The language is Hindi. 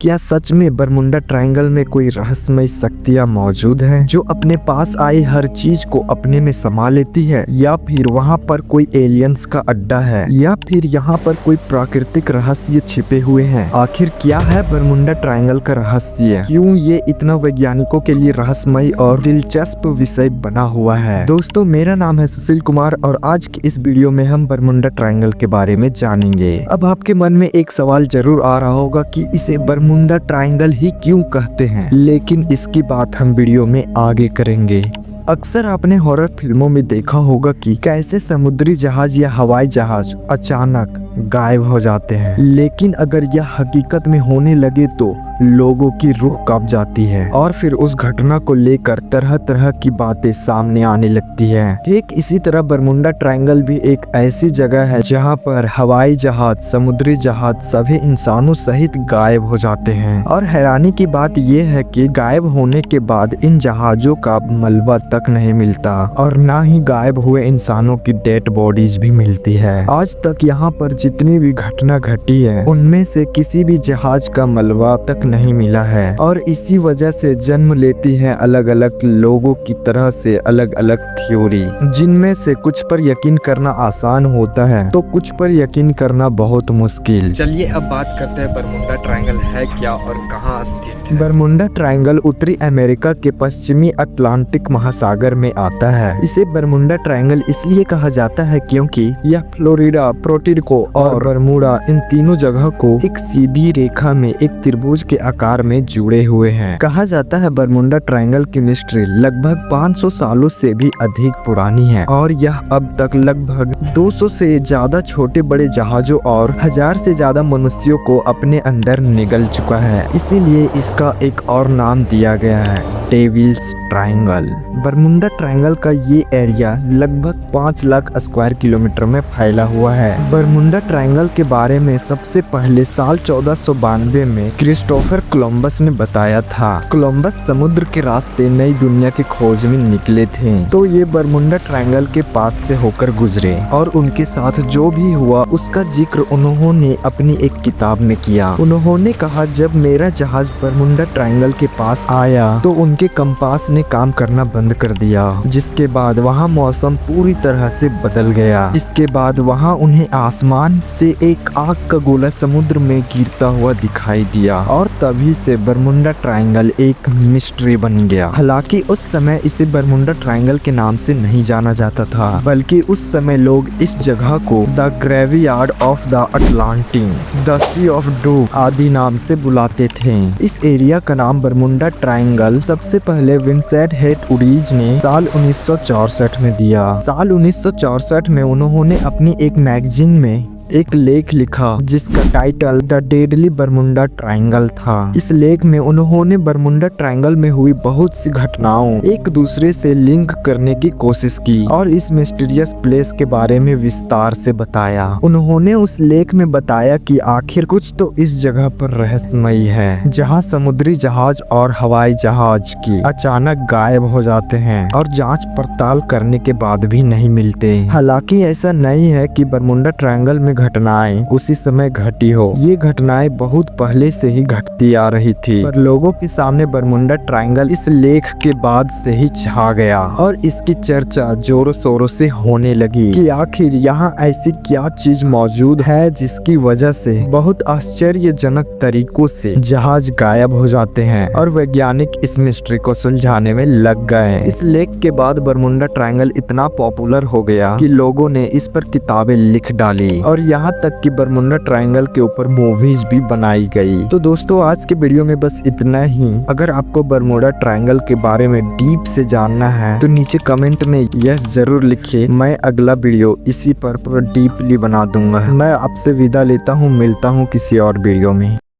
क्या सच में बरमुंडा ट्रायंगल में कोई रहस्यमय शक्तियां मौजूद हैं जो अपने पास आई हर चीज को अपने में समा लेती है, या फिर वहां पर कोई एलियंस का अड्डा है, या फिर यहां पर कोई प्राकृतिक रहस्य छिपे हुए हैं? आखिर क्या है बरमुंडा ट्रायंगल का रहस्य? क्यों ये इतना वैज्ञानिकों के लिए रहस्यमय और दिलचस्प विषय बना हुआ है? दोस्तों, मेरा नाम है सुशील कुमार और आज की इस वीडियो में हम बरमुंडा ट्रायंगल के बारे में जानेंगे। अब आपके मन में एक सवाल जरूर आ रहा होगा कि इसे बरमुंडा ट्रायंगल ही क्यों कहते हैं, लेकिन इसकी बात हम वीडियो में आगे करेंगे। अक्सर आपने हॉरर फिल्मों में देखा होगा कि कैसे समुद्री जहाज या हवाई जहाज अचानक गायब हो जाते हैं, लेकिन अगर यह हकीकत में होने लगे तो लोगों की रूह कांप जाती है और फिर उस घटना को लेकर तरह तरह की बातें सामने आने लगती हैं। ठीक इसी तरह बरमुंडा ट्रायंगल भी एक ऐसी जगह है जहां पर हवाई जहाज, समुद्री जहाज सभी इंसानों सहित गायब हो जाते हैं। और हैरानी की बात यह है कि गायब होने के बाद इन जहाजों का मलबा तक नहीं मिलता और न ही गायब हुए इंसानों की डेड बॉडीज भी मिलती है। आज तक यहाँ पर जितनी भी घटना घटी है उनमें से किसी भी जहाज का मलबा तक नहीं मिला है और इसी वजह से जन्म लेती है अलग अलग लोगों की तरह से अलग अलग थ्योरी, जिनमें से कुछ पर यकीन करना आसान होता है तो कुछ पर यकीन करना बहुत मुश्किल। चलिए अब बात करते हैं बरमुंडा ट्रायंगल है क्या और कहाँ स्थित है। बरमुंडा ट्रायंगल उत्तरी अमेरिका के पश्चिमी अटलांटिक महासागर में आता है। इसे बरमुंडा ट्रायंगल इसलिए कहा जाता है क्योंकि यह फ्लोरिडा, पोर्टोरिको और बरमूडा इन तीनों जगह को एक सीधी रेखा में एक त्रिभुज के आकार में जुड़े हुए हैं। कहा जाता है बरमुंडा ट्रायंगल की मिस्ट्री लगभग 500 सालों से भी अधिक पुरानी है और यह अब तक लगभग 200 से ज्यादा छोटे बड़े जहाजों और 1000 से ज्यादा मनुष्यों को अपने अंदर निगल चुका है। इसीलिए इसका एक और नाम दिया गया है, डेविल्स ट्रायंगल। बरमुंडा ट्रायंगल का ये एरिया लगभग 5 लाख स्क्वायर किलोमीटर में फैला हुआ है। बरमुंडा ट्रायंगल के बारे में सबसे पहले साल 1492 में क्रिस्टोफर कोलंबस ने बताया था। कोलंबस समुद्र के रास्ते नई दुनिया की खोज में निकले थे तो ये बरमुंडा ट्रायंगल के पास से होकर गुजरे और उनके साथ जो भी हुआ उसका जिक्र उन्होंने अपनी एक किताब में किया। उन्होंने कहा, जब मेरा जहाज बरमुंडा ट्रायंगल के पास आया तो उनके कंपास ने काम करना बंद कर दिया, जिसके बाद वहाँ मौसम पूरी तरह से बदल गया। इसके बाद वहाँ उन्हें आसमान से एक आग का गोला समुद्र में गिरता हुआ दिखाई दिया और तभी से बरमुंडा ट्रायंगल एक मिस्ट्री बन गया। हालांकि उस समय इसे बरमुंडा ट्रायंगल के नाम से नहीं जाना जाता था, बल्कि उस समय लोग इस जगह को the graveyard of the Atlantic, the sea of डूब आदि नाम से बुलाते थे। इस एरिया का नाम बरमुंडा ट्रायंगल सबसे पहले विंसेंट हेट उरीज ने साल 1964 में दिया। साल 1964 में उन्होंने अपनी एक मैगजीन में एक लेख लिखा जिसका title the deadly Bermuda triangle था। इस लेख में उन्होंने बरमुंडा ट्रायंगल में हुई बहुत सी घटनाओं एक दूसरे से लिंक करने की कोशिश की और इस मिस्टीरियस प्लेस के बारे में विस्तार से बताया। उन्होंने उस लेख में बताया कि आखिर कुछ तो इस जगह पर रहस्यमय है जहां समुद्री जहाज और हवाई जहाज की अचानक गायब हो जाते हैं और जांच पड़ताल करने के बाद भी नहीं मिलते। हालांकि ऐसा नहीं है कि बरमुंडा ट्रायंगल में घटनाएं उसी समय घटी हो, ये घटनाएं बहुत पहले से ही घटती आ रही थी, पर लोगों के सामने बरमुंडा ट्रायंगल इस लेख के बाद से ही छा गया और इसकी चर्चा जोरों शोरों से होने लगी कि आखिर यहाँ ऐसी क्या चीज मौजूद है जिसकी वजह से बहुत आश्चर्यजनक तरीकों से जहाज गायब हो जाते हैं और वैज्ञानिक इस मिस्ट्री को सुलझाने में लग गए। इस लेख के बाद बरमुंडा ट्रायंगल इतना पॉपुलर हो गया कि लोगों ने इस पर किताबें लिख डाली और यहाँ तक कि बरमुंडा ट्रायंगल के ऊपर मूवीज भी बनाई गई। तो दोस्तों, आज के वीडियो में बस इतना ही। अगर आपको बरमुंडा ट्रायंगल के बारे में डीप से जानना है तो नीचे कमेंट में यस जरूर लिखिए, मैं अगला वीडियो इसी पर पूरा डीपली बना दूंगा। मैं आपसे विदा लेता हूँ, मिलता हूँ किसी और वीडियो में।